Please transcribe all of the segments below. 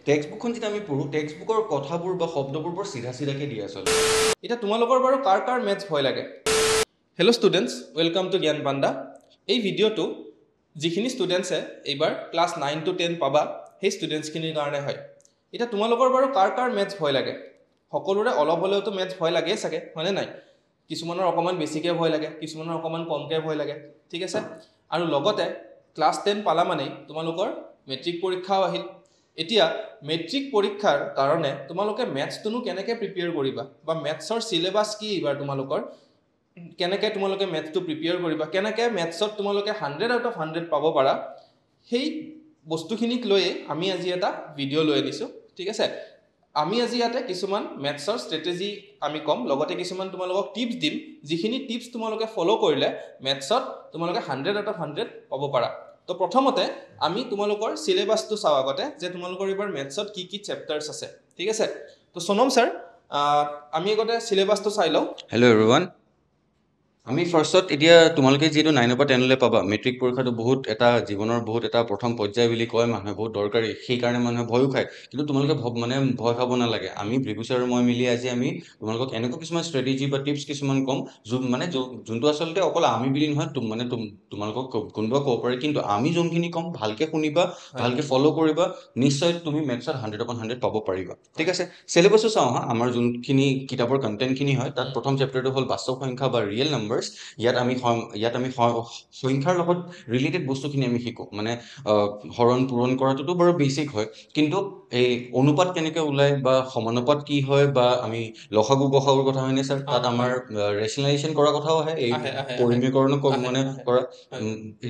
text বুকখন যেতিয়া আমি পঢ়োঁ টেক্সট বুকৰ কথাবোৰ বা শব্দবোৰ বৰ চিধা চিধাকৈ দিয়ে আচলতে এতিয়া তোমালোকৰ বাৰু কাৰ মেথছ ভয় লাগে হেল্ল' ষ্টুডেণ্টছ ৱেলকাম টু জ্ঞান পাণ্ডা এই ভিডিঅ'টো যিখিনি ষ্টুডেণ্টছে এইবাৰ ক্লাছ 9 to 10 পাবা সেই ষ্টুডেণ্টছখিনিৰ কাৰণে হয় এতিয়া তোমালোকৰ বাৰু কাৰ মেথছ ভয় লাগে সকলোৰে অলপ হ'লেওতো মেথছ ভয় লাগেই চাগে হয়নে নাই কিছুমানৰ অকণমান বেছিকৈ ভয় লাগে কিছুমানৰ অকণমান কমকৈ ভয় লাগে ঠিক আছে আৰু লগতে ক্লাছ 10 পালা মানেই তোমালোকৰ মেট্ৰিক পৰীক্ষাও আহিল এতিয়া মেট্ৰিক পৰীক্ষাৰ কাৰণে তোমালোকে মেথছটোনো কেনেকৈ প্ৰিপেয়াৰ কৰিবা বা মেথছৰ চিলেবাছ কি এইবাৰ তোমালোকৰ কেনেকৈ তোমালোকে মেথছটো প্ৰিপেয়াৰ কৰিবা কেনেকৈ মেথছত তোমালোকে 100 out of 100 পাব পাৰা সেই বস্তুখিনিক লৈয়ে আমি আজি এটা ভিডিঅ' লৈ আনিছোঁ ঠিক আছে আমি আজি ইয়াতে কিছুমান মেথছৰ ষ্ট্ৰেটেজি আমি ক'ম লগতে কিছুমান তোমালোকক টিপছ দিম যিখিনি টিপছ তোমালোকে ফ'ল' কৰিলে মেথছত তোমালোকে 100 out of 100 পাব পাৰা তো প্ৰথমতে আমি তোমালোকৰ চিলেবাছটো চাওঁ আগতে যে তোমালোকৰ এইবাৰ মেথছত কি কি চেপ্টাৰ্ছ আছে ঠিক আছে তো সোনম ছাৰ আমি আগতে চিলেবাছটো চাই লওঁ হেল্ল' এভৰিৱান আমি ফাৰ্ষ্টত এতিয়া তোমালোকে যিহেতু 9 পৰা 10 লৈ পাবা মেট্ৰিক পৰীক্ষাটো বহুত এটা জীৱনৰ বহুত এটা প্ৰথম পৰ্যায় বুলি কয় মানুহে বহুত দৰকাৰী সেইকাৰণে মানুহে ভয়ো খায় কিন্তু তোমালোকে মানে ভয় খাব নালাগে আমি ভৃগু ছাৰ আৰু মই মিলি আজি আমি তোমালোকক এনেকুৱা কিছুমান ষ্ট্ৰেটেজি বা টিপছ কিছুমান ক'ম যোনটো আচলতে অকল আমি বুলি নহয় তোমালোকক কোনোবা ক'ব পাৰে কিন্তু আমি যোনখিনি ক'ম ভালকে শুনিবা ভালকে ফ'ল' কৰিবা নিশ্চয় তুমি মেথছত 100 upon 100 পাব পাৰিবা ঠিক আছে চিলেবাছটো চাওঁ হা আমাৰ যোনখিনি কিতাপৰ কণ্টেণ্টখিনি হয় তাত প্ৰথম চেপ্টাৰটো হ'ল বাস্তৱ সংখ্যা বা ৰিয়েল নাম্বাৰছ ইয়াত আমি সংখ্যাৰ লগত ৰিলেটেড বস্তুখিনি আমি শিকোঁ মানে হৰণ পূৰণ কৰাটোতো বাৰু বেছিক হয় কিন্তু এই অনুপাত কেনেকৈ ওলায় বা সমানুপাত কি হয় বা আমি লসাগু গসাগুৰ কথা হয়নে ছাৰ তাত আমাৰ ৰেচনেলাইজেশ্যন কৰাৰ কথাও আহে এই পৰিমেয়কৰণ মানে কৰা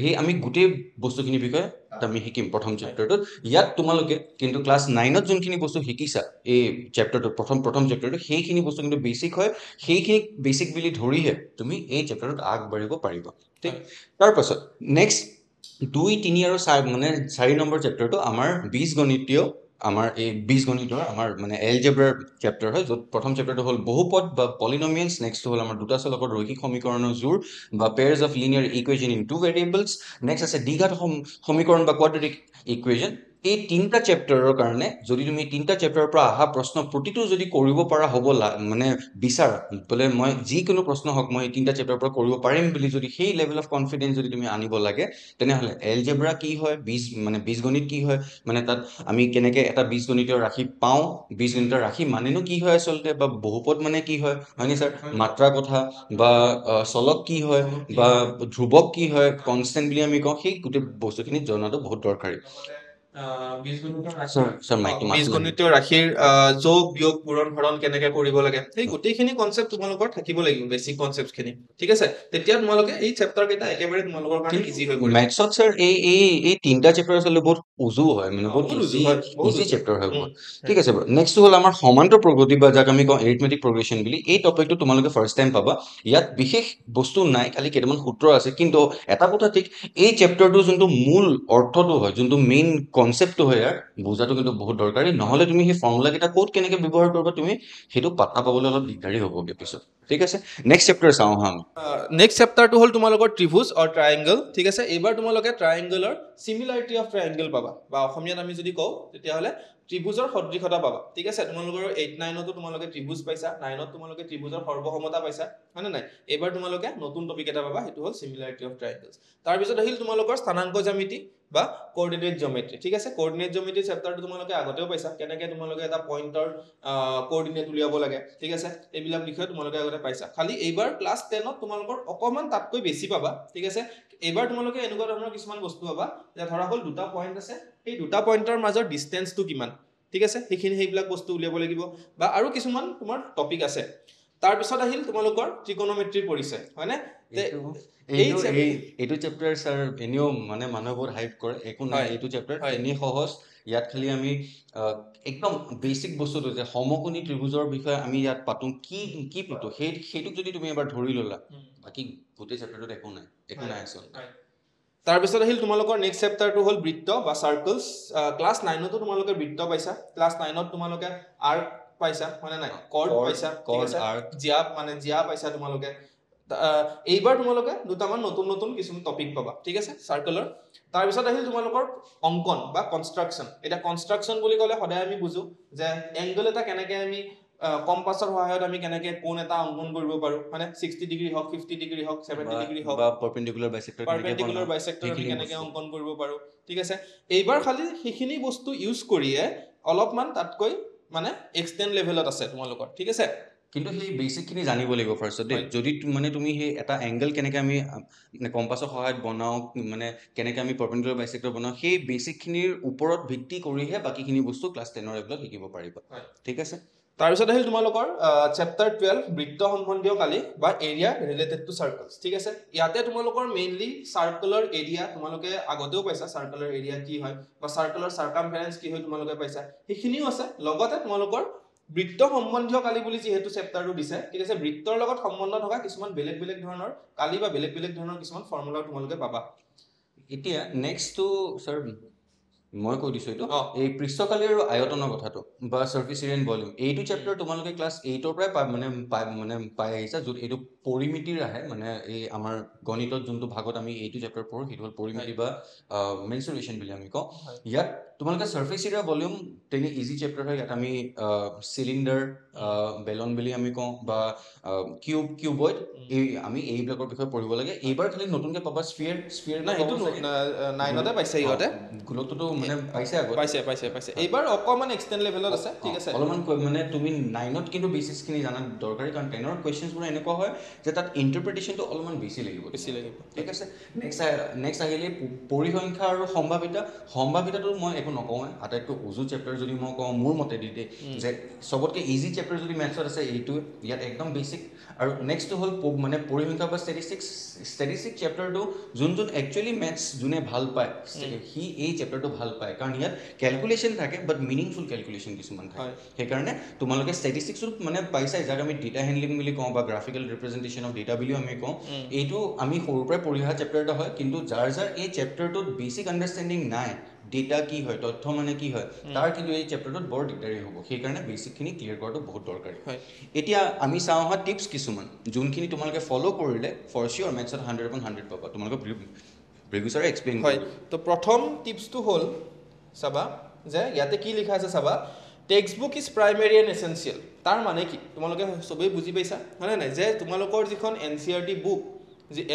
সেই আমি গোটেই বস্তুখিনিৰ বিষয়ে আমি শিকিম প্ৰথম চেপ্টাৰটোত ইয়াত তোমালোকে কিন্তু ক্লাছ 9ত যোনখিনি বস্তু শিকিছা এই চেপ্টাৰটোত প্ৰথম চেপ্টাৰটো সেইখিনি বস্তু কিন্তু বেছিক হয় সেইখিনিক বেছিক বুলি ধৰিহে তুমি এই চেপ্টাৰটোত আগবাঢ়িব পাৰিবা ঠিক তাৰপাছত নেক্সট 2, 3 আৰু 4 নম্বৰ চেপ্টাৰটো আমাৰ বীজগণিতীয় আমাৰ এই বীজগণিতৰ আমাৰ মানে এলজেব্ৰাৰ চেপ্টাৰ হয় য'ত প্ৰথম চেপ্টাৰটো হ'ল বহুপদ বা পলিনমিয়েলছ নেক্সটটো হ'ল আমাৰ দুটা চলকৰ ৰৈখিক সমীকৰণৰ জোৰ বা pairs of linear equation in two variables next আছে দ্বিঘাত সমীকৰণ বা কোৱাড্ৰেটিক ইকুৱেশ্যন এই তিনিটা চেপ্টাৰৰ কাৰণে যদি তুমি তিনিটা চেপ্টাৰৰ পৰা অহা প্ৰশ্ন প্ৰতিটো যদি কৰিব পৰা হ'ব মানে বিচাৰা বোলে মই যিকোনো প্ৰশ্ন হওক মই এই তিনিটা চেপ্টাৰৰ পৰা কৰিব পাৰিম বুলি যদি সেই লেভেল অফ কনফিডেঞ্চ যদি তুমি আনিব লাগে তেনেহ'লে এলজেব্ৰা কি হয় বীজগণিত কি হয় মানে তাত আমি কেনেকৈ এটা বীজগণিতীয় ৰাশি পাওঁ বীজগণিতৰ ৰাশি মানেনো কি হয় আচলতে বা বহুপদ মানে কি হয় হয়নে ছাৰ মাত্ৰা কথা বা চলক কি হয় বা ধ্ৰুৱক কি হয় কনষ্টেণ্ট বুলি আমি কওঁ সেই গোটেই বস্তুখিনি জনাটো বহুত দৰকাৰী বীজগণিতীয় ৰাশিৰ যোগ বিয়োগ পূৰণ হৰণ কেনেকে কৰিব লাগে সেই গোটেইখিনি কনচেপ্ট তোমালোকৰ থাকিব লাগিব বেছিক কনচেপ্টখিনি ঠিক আছে তেতিয়া তোমালোকে এই চেপ্টাৰ কেইটা একেবাৰে তোমালোকৰ কাৰণে ইজি হৈ পৰিব মেথছত ছাৰ এই তিনিটা চেপ্টাৰ আচলতে বহুত উজু হয় মানে বহুত ইজি চেপ্টাৰ হয় বহুত ঠিক আছে বাৰু নেক্সট হ'ল আমাৰ সমান্তৰ প্ৰগতি বা যাক আমি কওঁ এৰিথমেটিক প্ৰগ্ৰেশ্যন বুলি এই টপিকটো তোমালোকে ফাৰ্ষ্ট টাইম পাবা ইয়াত বিশেষ বস্তু নাই খালি কেইটামান সূত্ৰ আছে কিন্তু এটা কথা ঠিক এই চেপ্টাৰটো যোনটো মূল অৰ্থটো হয় যোনটো মেইন কনচেপ্টটো হয় ইয়াৰ বুজাটো কিন্তু বহুত দৰকাৰী নহ'লে তুমি সেই ফৰ্মুলাকেইটা ক'ত কেনেকৈ ব্যৱহাৰ কৰিবা তুমি সেইটো পাত্তা পাবলৈ অলপ দিগদাৰী হ'বগৈ পিছত ঠিক আছে নেক্সট চেপ্টাৰ চাওঁ হা নেক্সট চেপ্টাৰটো হ'ল তোমালোকৰ ত্ৰিভুজ অৰ ট্ৰায়েংগল ঠিক আছে এইবাৰ তোমালোকে ট্ৰায়েংগলৰ চিমিলাৰিটি অফ ট্ৰায়েংগল পাবা বা অসমীয়াত আমি যদি কওঁ তেতিয়াহ'লে ত্ৰিভুজৰ সদৃশতা পাবা ঠিক আছে তোমালোকৰ 8, 9তো তোমালোকে ত্ৰিভুজ পাইছা 9ত তোমালোকে ত্ৰিভুজৰ সৰ্বসমতা পাইছা হয়নে নাই এইবাৰ তোমালোকে নতুন টপিক এটা পাবা সেইটো হ'ল চিমিলাৰিটি অফ ট্ৰায়েংগলছ তাৰপিছত আহিল তোমালোকৰ স্থানাংক জ্যামিতি বা কোঅৰ্ডিনেট জিঅ'মেট্ৰি ঠিক আছে কোঅৰ্ডিনেট জিঅ'মেট্ৰি চেপ্টাৰটো তোমালোকে আগতেও পাইছা কেনেকৈ তোমালোকে এটা পইণ্টৰ কোঅৰ্ডিনেট উলিয়াব লাগে ঠিক আছে এইবিলাক বিষয়ে তোমালোকে আগতে পাইছা খালি এইবাৰ ক্লাছ 10ত তোমালোকৰ অকণমান তাতকৈ বেছি পাবা ঠিক আছে এইবাৰ তোমালোকে এনেকুৱা ধৰণৰ কিছুমান বস্তু পাবা যে ধৰা হ'ল দুটা পইণ্ট আছে সেই দুটা পইণ্টৰ মাজৰ ডিষ্টেঞ্চটো কিমান ঠিক আছে সেইবিলাক বস্তু উলিয়াব লাগিব বা আৰু কিছুমান তোমাৰ টপিক আছে তাৰপিছত আহিল তোমালোকৰ ত্ৰিকোণমিতিৰ পৰিচয় হয়নে এইটো চেপ্টাৰ ছাৰ এনেও মানে মানুহে বহুত হাইপ কৰে একো নাই এইটো চেপ্টাৰ এনেই সহজ ইয়াত খালি আমি একদম বেছিক বস্তুটো যে সমকোণী ত্ৰিভুজৰ বিষয়ে আমি ইয়াত পাতো কি পাতো সেইটোক যদি তুমি এবাৰ ধৰি ল'লা বাকী গোটেই চেপ্টাৰটোত একো নাই আচলতে তাৰপিছত আহিল তোমালোকৰ নেক্সট চেপ্টাৰটো হ'ল বৃত্ত বা চাৰ্কলছ ক্লাছ 9তো তোমালোকে বৃত্ত পাইছা ক্লাছ 9ত তোমালোকে আৰ্ক পাইছা হয়নে নাই কৰ্ড পাইছা ঠিক আছে জিয়া পাইছা তোমালোকে এইবাৰ তোমালোকে দুটামান নতুন নতুন কিছুমান টপিক পাবা ঠিক আছে চাৰ্কেলৰ তাৰপিছত আহিল তোমালোকৰ অংকন বা কনষ্ট্ৰাকশ্যন এতিয়া কনষ্ট্ৰাকশ্যন বুলি ক'লে সদায় আমি বুজো যে এংগল এটা কেনেকৈ আমি কম্পাছৰ সহায়ত আমি কেনেকৈ কোণ এটা অংকন কৰিব পাৰোঁ মানে 60 ডিগ্ৰী হওক 50 ডিগ্ৰী হওক 70 ডিগ্ৰী হওক বা পাৰপেণ্ডিকুলাৰ বাইচেক্টৰ আমি কেনেকৈ অংকন কৰিব পাৰোঁ ঠিক আছে এইবাৰ খালি সেইখিনি বস্তু ইউজ কৰিয়ে অলপমান তাতকৈ মানে এক্সটেণ্ড লেভেলত আছে তোমালোকৰ ঠিক আছে কিন্তু সেই বেচিকখিনি জানিব লাগিব ফাৰ্ষ্টত দেই যদি মানে তুমি সেই এটা এংগল কেনেকৈ আমি কম্পাছৰ সহায়ত বনাওঁ মানে কেনেকৈ আমি পাৰপেণ্ডিকুলাৰ বাইচেক্টৰ বনাওঁ সেই বেচিকখিনিৰ ওপৰত ভিত্তি কৰিহে বাকীখিনি বস্তু ক্লাছ 10ৰ লেভেলত শিকিব পাৰিবা ঠিক আছে তাৰপিছত আহিল তোমালোকৰ চেপ্টাৰ 12 বৃত্ত সম্বন্ধীয় কালি বা এৰিয়া ৰিলেটেড টু চাৰ্কলছ ঠিক আছে ইয়াতে তোমালোকৰ মেইনলি চাৰ্কুলাৰ এৰিয়া তোমালোকে আগতেও পাইছা চাৰ্কুলাৰ এৰিয়া কি হয় বা চাৰ্কুলাৰ চাৰ্কামফাৰেন্স কি হয় তোমালোকে পাইছা সেইখিনিও আছে লগতে তোমালোকৰ বৃত্ত সম্বন্ধীয় কালি বুলি যিহেতু চেপ্টাৰটো দিছে ঠিক আছে বৃত্তৰ লগত সম্বন্ধ থকা কিছুমান বেলেগ বেলেগ ধৰণৰ কালি বা বেলেগ বেলেগ ধৰণৰ কিছুমান ফৰ্মুলা তোমালোকে পাবা এতিয়া নেক্সটটো ছাৰ মই কৈ দিছোঁ এইটো এই পৃষ্ঠকালি আৰু আয়তনৰ কথাটো বা সাৰ্ফেচ এৰিয়া এণ্ড ভলিউম এইটো চেপ্টাৰ তোমালোকে ক্লাছ 8ৰ পৰাই পাই আহিছা য'ত এইটো পৰিমিতিৰ আহে মানে এই আমাৰ গণিতত যোনটো ভাগত আমি এইটো চেপ্টাৰ পঢ়োঁ সেইটো হ'ল পৰিমিতি বা মেনচুৰেশ্যন বুলি আমি কওঁ ইয়াত তোমালোকে সাৰ্ফেচ এৰিয়া ভলিউম তেনে ইজি চেপ্টাৰ হয় ইয়াত আমি চিলিণ্ডাৰ বেলন বুলি আমি কওঁ বা কিউবইড আমি এইবিলাকৰ বিষয়ে পঢ়িব লাগে এইবাৰ খালি নতুনকৈ পাবা স্ফিয়াৰ না সেইটো 9তে পাইছে ইহঁতে গোলকটোতো মানে পাইছে আগত পাইছে এইবাৰ অকমান এক্সটেণ্ড লেভেলত আছে ঠিক আছে অলপমান মানে তুমি 9ত কিন্তু বেচিকখিনি জানা দৰকাৰী কাৰণ 10ৰ কুৱেশ্যনছবোৰ এনেকুৱা হয় যে তাত ইণ্টাৰপ্ৰিটেশ্যনটো অলপমান বেছি লাগিব ঠিক আছে নেক্সট আহিলে পৰিসংখ্যা আৰু সম্ভাৱিতাটো মই একো নকওঁৱে আটাইতকৈ উজু চেপ্টাৰ যদি মই কওঁ মোৰ মতে দি যে চবতকৈ ইজি চেপ্টাৰ যদি মেথছত আছে এইটো ইয়াত একদম বেচিক আৰু নেক্সটটো হ'ল মানে পৰিসংখ্যা বা ষ্টেটিষ্টিক্স চেপ্টাৰটো যোনটো একচুৱেলি মেথছ যোনে ভাল পায় সি এই চেপ্টাৰটো ভাল পায় কাৰণ ইয়াত কেলকুলেশ্যন থাকে বাট মিনিংফুল কেলকুলেশ্যন কিছুমান থাকে সেইকাৰণে তোমালোকে ষ্টেটিষ্টিক্সত মানে পাইছাই যাক আমি ডেটা হেণ্ডলিং বুলি কওঁ বা গ্ৰাফিকেল ৰিপ্ৰেজেণ্টেশ্যন অফ ডেটা বুলিও আমি কওঁ এইটো আমি সৰুৰ পৰাই পঢ়ি অহা চেপ্টাৰ এটা হয় কিন্তু যাৰ এই চেপ্টাৰটোত বেচিক আণ্ডাৰষ্টেণ্ডিং নাই ডেটা কি হয় তথ্য মানে কি হয় তাৰ কিন্তু এই চেপ্টাৰটোত বৰ দিগদাৰী হ'ব সেইকাৰণে বেচিকখিনি ক্লিয়াৰ কৰাটো বহুত দৰকাৰী এতিয়া আমি চাওঁ অহা টিপছ কিছুমান যোনখিনি তোমালোকে ফ'ল' কৰিলে ফৰ চিয়'ৰ মেথছত 100/100 পাবা তোমালোকে ব্ৰিগু ছাৰে এক্সপ্লেইন হয় তো প্ৰথম টিপছটো হ'ল চাবা যে ইয়াতে কি লিখা আছে চাবা text book is primary and essential তাৰ মানে কি তোমালোকে চবেই বুজি পাইছা হয়নে নাই যে তোমালোকৰ যিখন NCERT বুক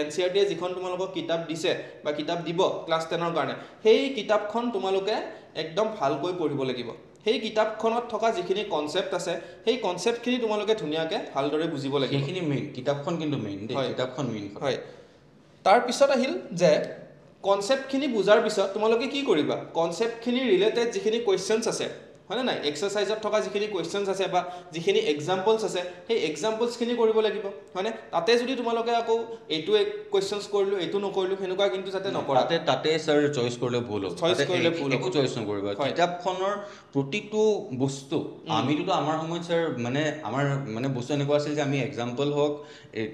NCERTয়ে যিখন তোমালোকক কিতাপ দিছে বা কিতাপ দিব ক্লাছ 10ৰ কাৰণে সেই কিতাপখন তোমালোকে একদম ভালকৈ পঢ়িব লাগিব সেই কিতাপখনত থকা যিখিনি কনচেপ্ট আছে সেই কনচেপ্টখিনি তোমালোকে ধুনীয়াকৈ ভালদৰে বুজিব লাগিব সেইখিনি মেইন কিতাপখন কিন্তু মেইন কিতাপখন মেইন হয় তাৰপিছত আহিল যে কনচেপ্টখিনি বুজাৰ পিছত তোমালোকে কি কৰিবা কনচেপ্টখিনি ৰিলেটেড যিখিনি কুৱেশ্যনছ আছে হয়নে নাই এক্সাৰচাইজত থকা যিখিনি কুৱেশ্যনছ আছে বা যিখিনি এক্সাম্পলছ আছে সেই এক্সাম্পলছখিনি কৰিব লাগিব হয়নে তাতে যদি তোমালোকে আকৌ এইটো কুৱেশ্যনছ কৰিলোঁ এইটো নকৰিলোঁ সেনেকুৱা কিন্তু যাতে নকৰা তাতে ছাৰ চইচ কৰিলে ভুল হ'ব একো চইচ নকৰিবা কিতাপখনৰ প্ৰতিটো বস্তু আমিতো আমাৰ সময়ত ছাৰ মানে আমাৰ মানে বস্তু এনেকুৱা আছিল যে আমি এক্সাম্পল হওক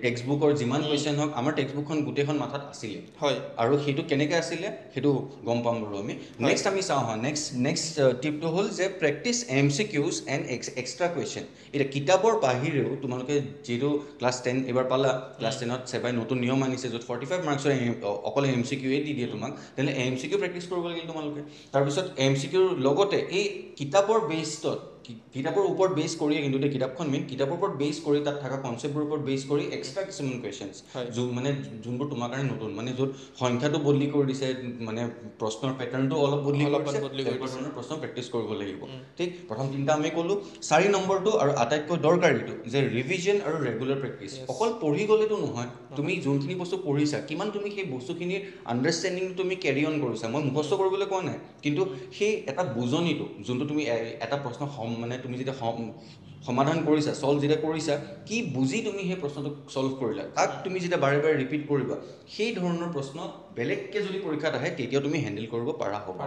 টেক্সট বুকৰ যিমান কুৱেশ্যন হওক আমাৰ টেক্সট বুকখন গোটেইখন মাথাত আছিলে হয় আৰু সেইটো কেনেকৈ আছিলে সেইটো গম পাম বাৰু আমি নেক্সট আমি চাওঁ নেক্সট টিপটো হ'ল যে practice MCQs and extra question এতিয়া কিতাপৰ বাহিৰেও তোমালোকে যিটো ক্লাছ 10 এবাৰ পালা ক্লাছ 10ত চেবাই নতুন নিয়ম আনিছে য'ত 45 মাৰ্কছৰ অকল MCQয়ে দি দিয়ে তোমাক তেনেহ'লে MCQ প্ৰেক্টিছ কৰিব লাগিল তোমালোকে তাৰপিছত MCQৰ লগতে এই কিতাপৰ বেছডত কিতাপৰ ওপৰত বেছ কৰিয়ে কিন্তু কিতাপখন মেইন কিতাপৰ ওপৰত বেছ কৰি তাত থকা কনচেপ্টবোৰ ওপৰত বেছ কৰি এক্সট্ৰা কিছুমান কুৱেশ্যনছ মানে যোনবোৰ তোমাৰ কাৰণে নতুন মানে য'ত সংখ্যাটো বদলি কৰি দিছে মানে প্ৰশ্নৰ পেটাৰ্ণটো অলপ বদলি কৰিছে ধৰণৰ প্ৰশ্ন প্ৰেক্টিছ কৰিব লাগিব ঠিক প্ৰথম 3টা আমি ক'লোঁ 4 নম্বৰটো আৰু আটাইতকৈ দৰকাৰীটো যে ৰিভিজন আৰু ৰেগুলাৰ প্ৰেক্টিছ অকল পঢ়ি গ'লেতো নহয় তুমি যোনখিনি বস্তু পঢ়িছা কিমান তুমি সেই বস্তুখিনিৰ আণ্ডাৰষ্টেণ্ডিংটো তুমি কেৰি অন কৰিছা মই মুখস্থ কৰিবলৈ কোৱা নাই কিন্তু সেই এটা বুজনিটো যোনটো তুমি এটা প্ৰশ্ন মানে তুমি যেতিয়া সমাধান কৰিছা ছল্ভ যেতিয়া কৰিছা কি বুজি তুমি সেই প্ৰশ্নটো ছল্ভ কৰিলা তাক তুমি যেতিয়া বাৰে বাৰে ৰিপিট কৰিবা সেই ধৰণৰ প্ৰশ্ন বেলেগকৈ যদি পৰীক্ষাত আহে তেতিয়া তুমি হেণ্ডেল কৰিব পাৰা হ'ব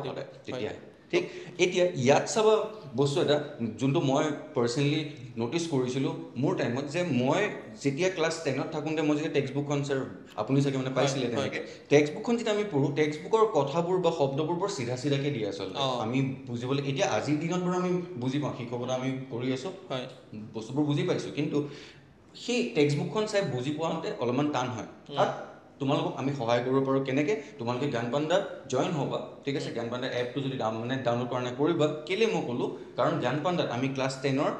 তেতিয়া ঠিক এতিয়া ইয়াত চাবা বস্তু এটা যোনটো মই পাৰ্চনেলি ন'টিছ কৰিছিলোঁ মোৰ টাইমত যে মই যেতিয়া ক্লাছ 10ত থাকোঁতে মই যেতিয়া টেক্সট বুকখন ছাৰ আপুনি চাগে মানে পাইছিলে তেনেকৈ টেক্সট বুকখন যেতিয়া আমি পঢ়োঁ টেক্সট বুকৰ কথাবোৰ বা শব্দবোৰ বৰ চিধাকৈ দিয়ে আচলতে আমি বুজিবলৈ এতিয়া আজিৰ দিনত বাৰু আমি বুজি পাওঁ শিক্ষকতা আমি কৰি আছোঁ বস্তুবোৰ বুজি পাইছোঁ কিন্তু সেই টেক্সট বুকখন চাই বুজি পোৱাতে অলপমান টান হয় আৰু তোমালোকক আমি সহায় কৰিব পাৰোঁ কেনেকৈ তোমালোকে জ্ঞান পাণ্ডাত জইন হ'বা ঠিক আছে জ্ঞান পাণ্ডা এপটো যদি ডাউনলোড কৰা নাই কৰিবা কেলৈ মই ক'লোঁ কাৰণ জ্ঞান পাণ্ডাত আমি ক্লাছ 10ৰ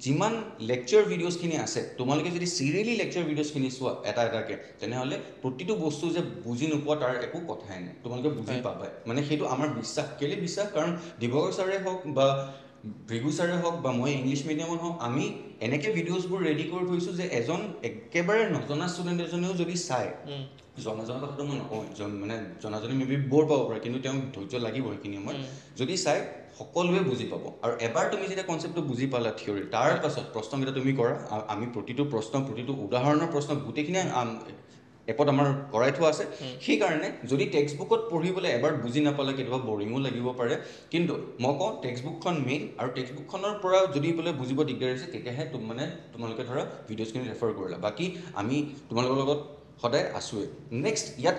যিমান লেকচাৰ ভিডিঅ'ছখিনি আছে তোমালোকে যদি চিৰিয়েলি লেকচাৰ ভিডিঅ'ছখিনি চোৱা এটাকৈ তেনেহ'লে প্ৰতিটো বস্তু যে বুজি নোপোৱা তাৰ একো কথাই নাই তোমালোকে বুজি পাবা মানে সেইটো আমাৰ বিশ্বাস কেলৈ বিশ্বাস কাৰণ দিবগৰ ছাৰে হওক বা ভৃগু ছাৰে হওক বা মই ইংলিছ মিডিয়ামত হওক আমি এনেকৈ ভিডিঅ'ছবোৰ ৰেডি কৰি থৈছোঁ যে এজন একেবাৰে নজনা ষ্টুডেণ্ট এজনেও যদি চায় জনাজনৰ কথাটো মই নকওঁ মানে জনাজনে মেবি বৰ পাব পাৰে কিন্তু তেওঁ ধৈৰ্য লাগিব সেইখিনি সময়ত যদি চাই সকলোৱে বুজি পাব আৰু এবাৰ তুমি যেতিয়া কনচেপ্টটো বুজি পালা থিয়ৰী তাৰ পাছত প্ৰশ্নকেইটা তুমি কৰা আমি প্ৰতিটো প্ৰশ্ন প্ৰতিটো উদাহৰণৰ প্ৰশ্ন গোটেইখিনি এপত আমাৰ কৰাই থোৱা আছে সেইকাৰণে যদি টেক্সট বুকত পঢ়িবলৈ এবাৰ বুজি নাপালে কেতিয়াবা বৰিঙো লাগিব পাৰে কিন্তু মই কওঁ টেক্সট বুকখন মেইন আৰু টেক্সট বুকখনৰ পৰা যদি বোলে বুজিব দিগদাৰ হৈছে তেতিয়াহে মানে তোমালোকে ধৰা ভিডিঅ'ছখিনি ৰেফাৰ কৰিলা বাকী আমি তোমালোকৰ লগত সদায় আছোঁৱেই নেক্সট ইয়াত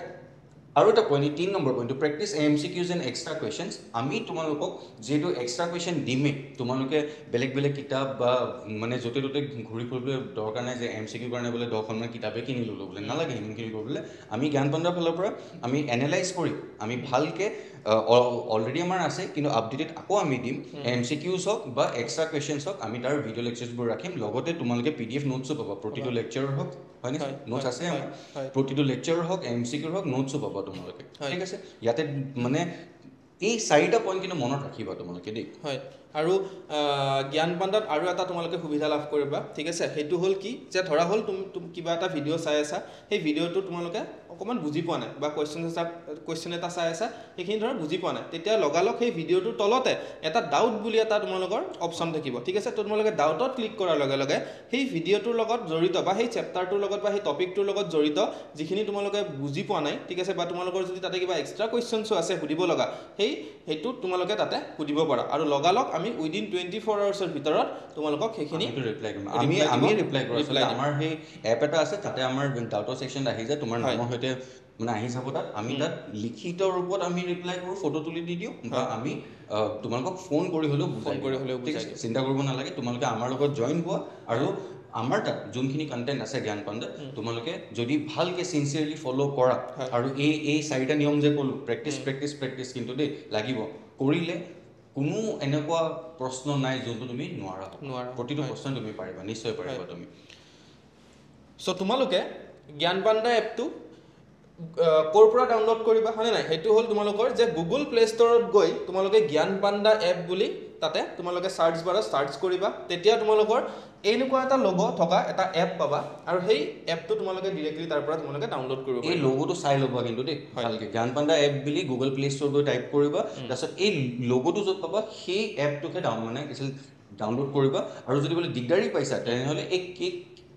আৰু এটা পইণ্ট 3 নম্বৰ পইণ্টটো practice MCQs and extra questions আমি তোমালোকক যিহেতু এক্সট্ৰা কুৱেশ্যন দিমেই তোমালোকে বেলেগ বেলেগ কিতাপ বা মানে য'তে ত'তে ঘূৰি ফুৰিবলৈ দৰকাৰ নাই যে MCQ কাৰণে বোলে 10খনমান কিতাপে কিনি ল'লোঁ বোলে নালাগে সিমানখিনি কৰিবলৈ আমি জ্ঞান পাণ্ডাৰ ফালৰ পৰা আমি এনালাইজ কৰি আমি ভালকৈ অলৰেডি আমাৰ আছে কিন্তু আপডেটেড আকৌ আমি দিম MCQs হওক বা এক্সট্ৰা কুৱেশ্যনছ হওক আমি তাৰ ভিডিঅ' লেকচাৰ্ছবোৰ ৰাখিম লগতে তোমালোকে PDF নোটছো পাবা প্ৰতিটো লেকচাৰৰ হওক হয়নে নোটছ আছে আমাৰ প্ৰতিটো লেকচাৰৰ হওক MCQৰ হওক নোটছো পাবা তোমালোকে ঠিক আছে ইয়াতে মানে এই 4টা পইণ্ট কিন্তু মনত ৰাখিবা তোমালোকে দেই হয় আৰু জ্ঞান পাণ্ডাত আৰু এটা তোমালোকে সুবিধা লাভ কৰিবা ঠিক আছে সেইটো হ'ল কি যে ধৰা হ'ল তুমি কিবা এটা ভিডিঅ' চাই আছা সেই ভিডিঅ'টো তোমালোকে অকণমান বুজি পোৱা নাই বা কুৱেশ্যন এটা চাই আছা সেইখিনি ধৰা বুজি পোৱা নাই তেতিয়া লগালগ সেই ভিডিঅ'টোৰ তলতে এটা ডাউট বুলি এটা তোমালোকৰ অপশ্যন থাকিব ঠিক আছে তো তোমালোকে ডাউটত ক্লিক কৰাৰ লগে লগে সেই ভিডিঅ'টোৰ লগত জড়িত বা সেই চেপ্টাৰটোৰ লগত বা সেই টপিকটোৰ লগত জড়িত যিখিনি তোমালোকে বুজি পোৱা নাই ঠিক আছে বা তোমালোকৰ যদি তাতে কিবা এক্সট্ৰা কুৱেশ্যনছো আছে সুধিব লগা সেইটো তোমালোকে তাতে সুধিব পাৰা আৰু লগালগ আমি উইদিন 24 আৱাৰ্ছৰ ভিতৰত তোমালোকক সেইখিনি ৰিপ্লাই কৰিম আমি ৰিপ্লাই কৰোঁ আমাৰ সেই এপ এটা আছে তাতে আমাৰ ডাউটৰ ছেকশ্যন আহি যায় তোমাৰ নামৰ সৈতে মানে আহি যাব তাত আমি তাত লিখিত ৰূপত আমি ৰিপ্লাই কৰোঁ ফটো তুলি দি দিওঁ বা আমি তোমালোকক ফোন কৰি হ'লেও চিন্তা কৰিব নালাগে তোমালোকে আমাৰ লগত জইন হোৱা আৰু আমাৰ তাত যোনখিনি কণ্টেণ্ট আছে জ্ঞান পাণ্ডাত তোমালোকে যদি ভালকৈ চিনচিয়াৰলি ফ'ল' কৰা আৰু এই 4টা নিয়ম যে ক'লোঁ প্ৰেক্টিছ কিন্তু দেই লাগিব কৰিলে কোনো এনেকুৱা প্ৰশ্ন নাই যোনটো তুমি নোৱাৰা প্ৰতিটো প্ৰশ্ন তুমি পাৰিবা নিশ্চয় পাৰিবা তুমি চ' তোমালোকে জ্ঞান পাণ্ডা এপটো ক'ৰ পৰা ডাউনলোড কৰিবা হয়নে নাই সেইটো হ'ল তোমালোকৰ যে গুগল প্লে ষ্ট'ৰত গৈ তোমালোকে জ্ঞান পাণ্ডা এপ বুলি তাতে তোমালোকে চাৰ্চ বাৰত চাৰ্চ কৰিবা তেতিয়া তোমালোকৰ এনেকুৱা এটা লগ' থকা এটা এপ পাবা আৰু সেই এপটো তোমালোকে ডিৰেক্টলি তাৰ পৰা তোমালোকে ডাউনলোড কৰিব এই লগ'টো চাই ল'বা কিন্তু দেই ভালকৈ জ্ঞান পাণ্ডা এপ বুলি গুগল প্লে ষ্ট'ৰ গৈ টাইপ কৰিবা তাৰপিছত এই লগ'টো য'ত পাবা সেই এপটোকে ডাউনলোড কৰিবা আৰু যদি বোলে দিগদাৰী পাইছা তেনেহ'লে এই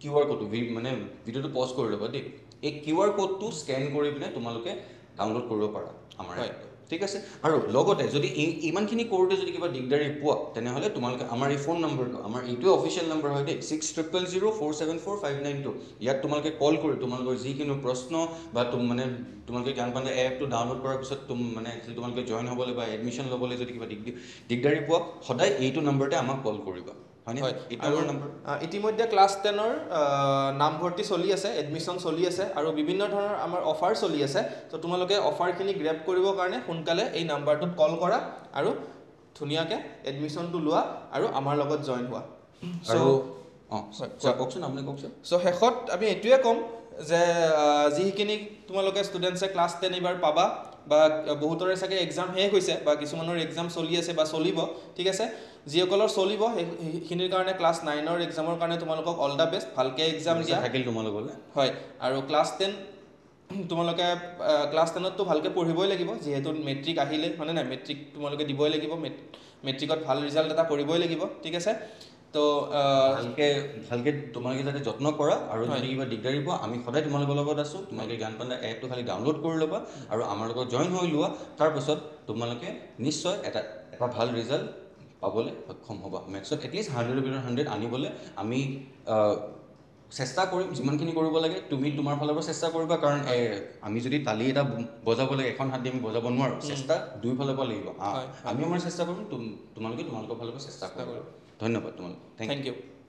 QR ক'ডটো মানে ভিডিঅ'টো পজ কৰি ল'বা দেই এই QR ক'ডটো স্কেন কৰি পিনে তোমালোকে ডাউনলোড কৰিব পাৰা আমাৰ এপটো ঠিক আছে আৰু লগতে যদি ইমানখিনি কৰোঁতে যদি কিবা দিগদাৰী পোৱা তেনেহ'লে তোমালোকে আমাৰ এই ফোন নম্বৰটো আমাৰ এইটোৱে অফিচিয়েল নম্বৰ হয় দেই 6000474592 ইয়াত তোমালোকে কল কৰি তোমালোকৰ যিকোনো প্ৰশ্ন বা মানে তোমালোকে জ্ঞান পাণ্ডা এপটো ডাউনলোড কৰাৰ পিছত মানে তোমালোকে জইন হ'বলৈ বা এডমিশ্যন ল'বলৈ যদি কিবা দিগদাৰী পোৱা সদায় এইটো নম্বৰতে আমাক কল কৰিবা ইতিমধ্যে ক্লাছ 10ৰ নামভৰ্তি চলি আছে এডমিশ্যন চলি আছে আৰু বিভিন্ন ধৰণৰ আমাৰ অফাৰ চলি আছে তো তোমালোকে অফাৰখিনি গ্ৰেব কৰিবৰ কাৰণে সোনকালে এই নাম্বাৰটোত কল কৰা আৰু ধুনীয়াকৈ এডমিশ্যনটো লোৱা আৰু আমাৰ লগত জইন হোৱা কওকচোন আপুনি কওকচোন চ' শেষত আমি এইটোৱে ক'ম যে যিখিনি তোমালোকে ষ্টুডেণ্টছে ক্লাছ 10 এইবাৰ পাবা বা বহুতৰে চাগে এক্সাম শেষ হৈছে বা কিছুমানৰ এক্সাম চলি আছে বা চলিব ঠিক আছে যিসকলৰ চলিব সেইখিনিৰ কাৰণে ক্লাছ 9ৰ এক্সামৰ কাৰণে তোমালোকক অল দ্য বেষ্ট ভালকৈ এক্সাম দিয়া থাকিল তোমালোকলৈ হয় আৰু ক্লাছ 10 তোমালোকে ক্লাছ 10ততো ভালকৈ পঢ়িবই লাগিব যিহেতু মেট্ৰিক আহিলে মানে নাই মেট্ৰিক তোমালোকে দিবই লাগিব মেট্ৰিকত ভাল ৰিজাল্ট এটা কৰিবই লাগিব ঠিক আছে তো ভালকৈ তোমালোকে যাতে যত্ন কৰা আৰু যদি কিবা দিগদাৰী পোৱা আমি সদায় তোমালোকৰ লগত আছোঁ তোমালোকে জ্ঞান পাণ্ডা এপটো খালি ডাউনলোড কৰি ল'বা আৰু আমাৰ লগত জইন হৈ লোৱা তাৰপাছত তোমালোকে নিশ্চয় এটা ভাল ৰিজাল্ট পাবলৈ সক্ষম হ'বা মেথছত এটলিষ্ট 100ৰ ভিতৰত 100 আনিবলৈ আমি চেষ্টা কৰিম যিমানখিনি কৰিব লাগে তুমি তোমাৰ ফালৰ পৰা চেষ্টা কৰিবা কাৰণ আমি যদি তালি এটা বজাব লাগে এখন হাত দি আমি বজাব নোৱাৰোঁ চেষ্টা দুইফালৰ পৰা লাগিব আমি আমাৰ চেষ্টা কৰিম তোমালোকে তোমালোকৰ ফালৰ পৰা চেষ্টা কৰিবা ধন্যবাদ তোমালোক থেংক ইউ